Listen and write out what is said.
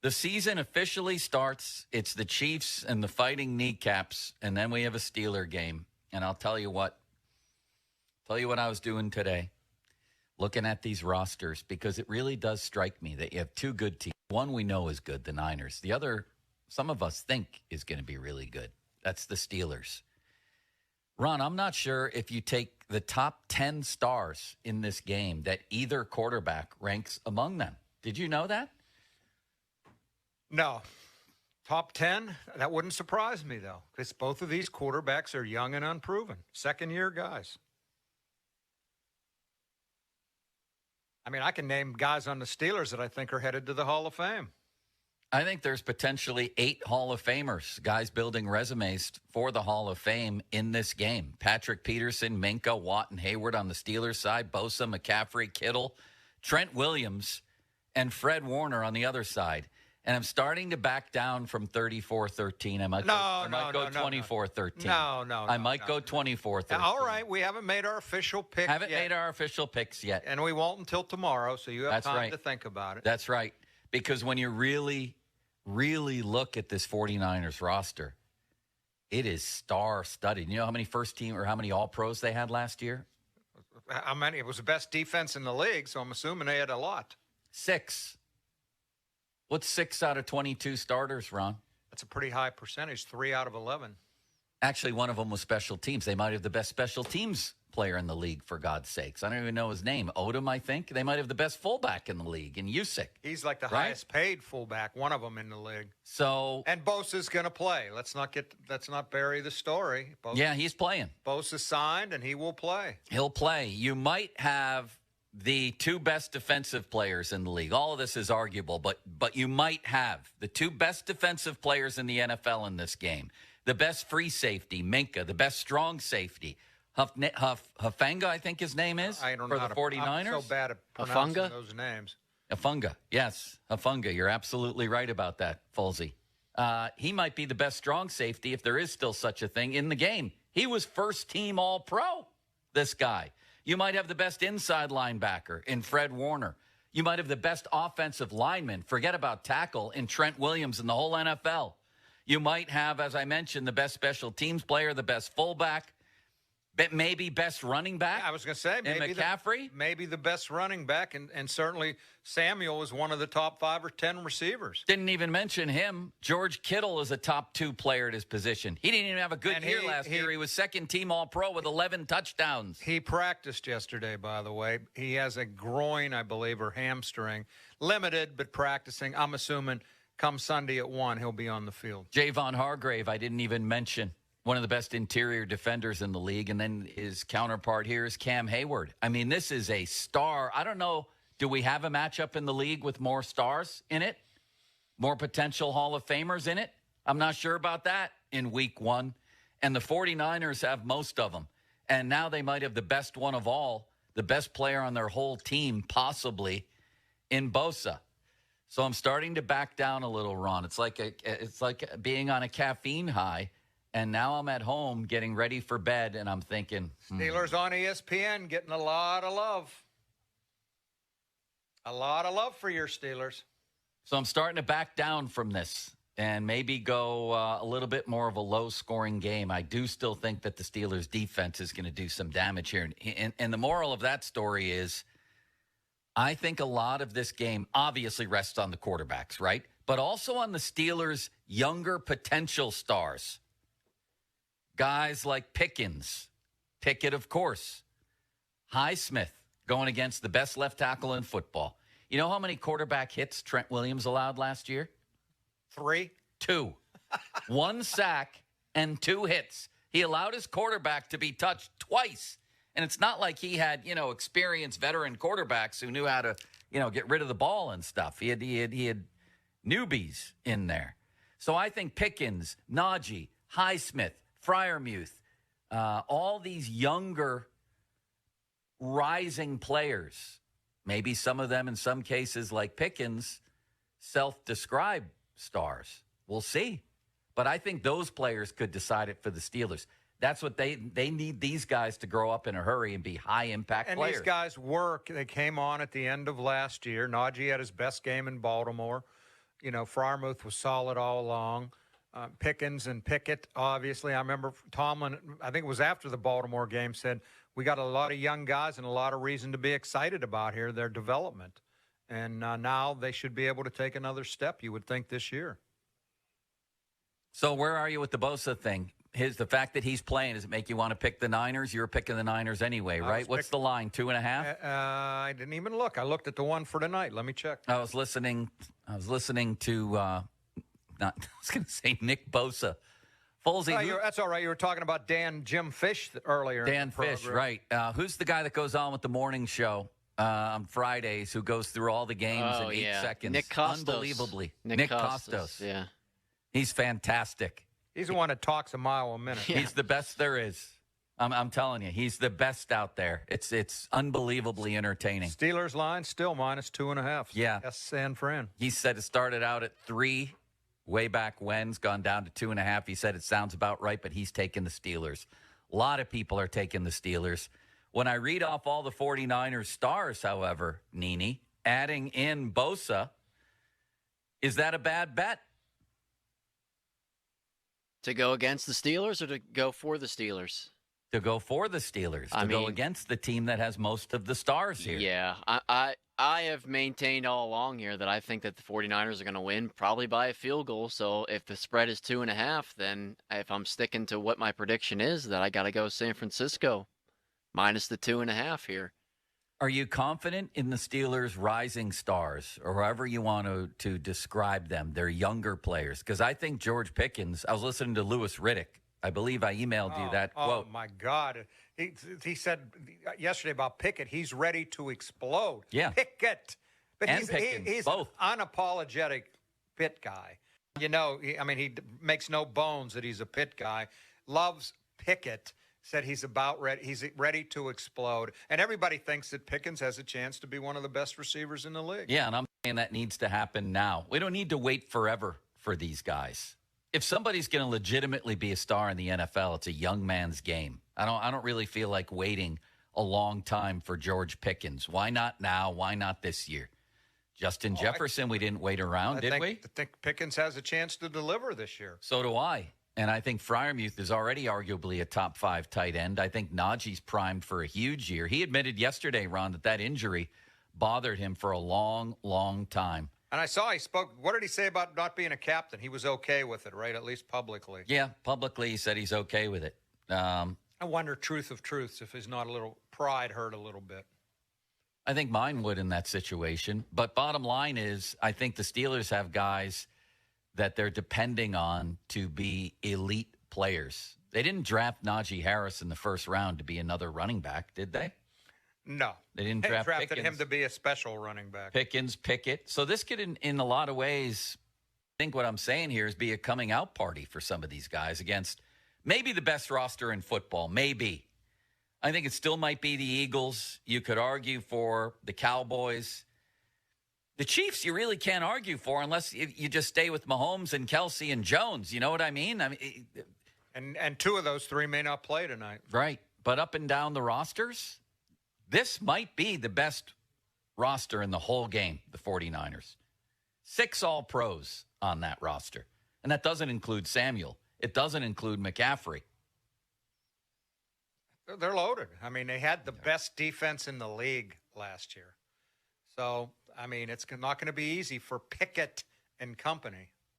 The season officially starts. It's the Chiefs and the Fighting Kneecaps, and then we have a Steeler game. And I'll tell you what. I was doing today, looking at these rosters, because it really does strike me that you have two good teams. One we know is good, the Niners. The other, some of us think is going to be really good. That's the Steelers. Ron, I'm not sure if you take the top 10 stars in this game that either quarterback ranks among them. Did you know that? No. Top 10? That wouldn't surprise me, though, because both of these quarterbacks are young and unproven. Second-year guys. I mean, I can name guys on the Steelers that I think are headed to the Hall of Fame. I think there's potentially 8 Hall of Famers, guys building resumes for the Hall of Fame in this game. Patrick Peterson, Minka, Watt, and Hayward on the Steelers side, Bosa, McCaffrey, Kittle, Trent Williams, and Fred Warner on the other side. And I'm starting to back down from 34-13. I might go 24-13. No. I might go 24-13. All right, we haven't made our official pick yet. Haven't made our official picks yet. And we won't until tomorrow, so you have time to think about it. That's right. Because when you really look at this 49ers roster, it is star-studded. You know how many first team or how many All-Pros they had last year? How many? It was the best defense in the league, so I'm assuming they had a lot. 6. What's 6 out of 22 starters, Ron? That's a pretty high percentage, 3 out of 11. Actually, one of them was special teams. They might have the best special teams player in the league, for God's sakes. I don't even know his name. Odom, I think. They might have the best fullback in the league, in Usyk. He's like the highest paid fullback, one of them in the league. So, and Bosa's going to play. Let's not bury the story. Yeah, he's playing. Bosa signed, and he will play. He'll play. You might have the 2 best defensive players in the league. All of this is arguable, but you might have the 2 best defensive players in the NFL in this game. The best free safety, Minka. The best strong safety, Hufanga, I think his name is. I don't for know the 49ers. I'm so bad at pronouncing those names. Hufanga, yes, Hufanga. You're absolutely right about that, Fulsey. He might be the best strong safety, if there is still such a thing, in the game. He was first-team All-Pro, this guy. You might have the best inside linebacker in Fred Warner. You might have the best offensive lineman, forget about tackle, in Trent Williams in the whole NFL. You might have, as I mentioned, the best special teams player, the best fullback, maybe best running back. I was going to say, maybe McCaffrey. Maybe the best running back, and certainly Samuel was one of the top 5 or 10 receivers. Didn't even mention him. George Kittle is a top 2 player at his position. He didn't even have a good year last year. He was second-team All-Pro with 11 touchdowns. He practiced yesterday, by the way. He has a groin, I believe, or hamstring. Limited, but practicing. I'm assuming come Sunday at 1, he'll be on the field. Javon Hargrave, I didn't even mention. One of the best interior defenders in the league. And then his counterpart here is Cam Hayward. I mean, this is a star. I don't know. Do we have a matchup in the league with more stars in it? More potential Hall of Famers in it? I'm not sure about that in week 1. And the 49ers have most of them. And now they might have the best one of all, the best player on their whole team, possibly, in Bosa. So I'm starting to back down a little, Ron. It's like being on a caffeine high. And now I'm at home getting ready for bed, and I'm thinking, Steelers on ESPN getting a lot of love. A lot of love for your Steelers. So I'm starting to back down from this and maybe go a little bit more of a low-scoring game. I do still think that the Steelers' defense is going to do some damage here. And the moral of that story is I think a lot of this game obviously rests on the quarterbacks, right? But also on the Steelers' younger potential stars. Guys like Pickett, of course, Highsmith going against the best left tackle in football. You know how many quarterback hits Trent Williams allowed last year? 3? 2. 1 sack and 2 hits. He allowed his quarterback to be touched twice. And it's not like he had, experienced veteran quarterbacks who knew how to, get rid of the ball and stuff. He had newbies in there. So I think Pickens, Najee, Highsmith, Freiermuth, all these younger rising players, maybe some of them in some cases like Pickens, self-described stars. We'll see. But I think those players could decide it for the Steelers. That's what they need these guys to grow up in a hurry and be high-impact players. And these guys work. They came on at the end of last year. Najee had his best game in Baltimore. Freiermuth was solid all along. Pickens and Pickett, obviously. I remember Tomlin, I think it was after the Baltimore game, said, we got a lot of young guys and a lot of reason to be excited about here, their development. And now they should be able to take another step, you would think, this year. So where are you with the Bosa thing? The fact that he's playing, does it make you want to pick the Niners? You're picking the Niners anyway, right? What's the line, 2.5? I didn't even look. I looked at the one for tonight. Let me check. I was listening to I was going to say Nick Bosa. Folsey, that's all right. You were talking about Jim Fish earlier. Dan Fish, right. Who's the guy that goes on with the morning show on Fridays who goes through all the games in 8 seconds? Nick Costos. Unbelievably. Nick Costos. Yeah. He's fantastic. He's the one that talks a mile a minute. Yeah. He's the best there is. I'm telling you, he's the best out there. It's unbelievably entertaining. Steelers line still -2.5. Yeah. Yes, San Fran. He said it started out at 3 way back when's gone down to 2.5. He said it sounds about right, but he's taking the Steelers. A lot of people are taking the Steelers. When I read off all the 49ers stars, however, Nini, adding in Bosa, is that a bad bet? To go against the Steelers or to go for the Steelers? To go for the Steelers. Go against the team that has most of the stars here. Yeah. I have maintained all along here that I think that the 49ers are going to win probably by a field goal. So if the spread is 2.5, then if I'm sticking to what my prediction is, that I got to go San Francisco minus the 2.5 here. Are you confident in the Steelers' rising stars, or however you want to describe them, their younger players? Because I think George Pickens, I was listening to Louis Riddick. I believe I emailed you that quote. Oh, my God. He said yesterday about Pickett, he's ready to explode. Yeah. Pickett. But he's both. An unapologetic Pitt guy. He makes no bones that he's a Pitt guy. Loves Pickett. Said he's about ready. He's ready to explode. And everybody thinks that Pickens has a chance to be one of the best receivers in the league. Yeah, and I'm saying that needs to happen now. We don't need to wait forever for these guys. If somebody's going to legitimately be a star in the NFL, it's a young man's game. I don't really feel like waiting a long time for George Pickens. Why not now? Why not this year? Justin Jefferson, we didn't wait around, did we? I think Pickens has a chance to deliver this year. So do I. And I think Freiermuth is already arguably a top 5 tight end. I think Najee's primed for a huge year. He admitted yesterday, Ron, that injury bothered him for a long, long time. And I saw he spoke. What did he say about not being a captain? He was okay with it, right? At least publicly. Yeah, publicly he said he's okay with it. I wonder, truth of truths, if his not a little pride hurt a little bit. I think mine would in that situation. But bottom line is, I think the Steelers have guys that they're depending on to be elite players. They didn't draft Najee Harris in the first round to be another running back, did they? No. They didn't draft drafted Pickens. him to be a special running back. Pickett. So this could, in a lot of ways, I think what I'm saying here is be a coming out party for some of these guys against maybe the best roster in football. Maybe. I think it still might be the Eagles. You could argue for the Cowboys. The Chiefs, you really can't argue for unless you just stay with Mahomes and Kelsey and Jones. You know what I mean? And 2 of those 3 may not play tonight. Right. But up and down the rosters, this might be the best roster in the whole game, the 49ers. 6 All-Pros on that roster. And that doesn't include Samuel. It doesn't include McCaffrey. They're loaded. They had the best defense in the league last year. So, it's not going to be easy for Pickett and company.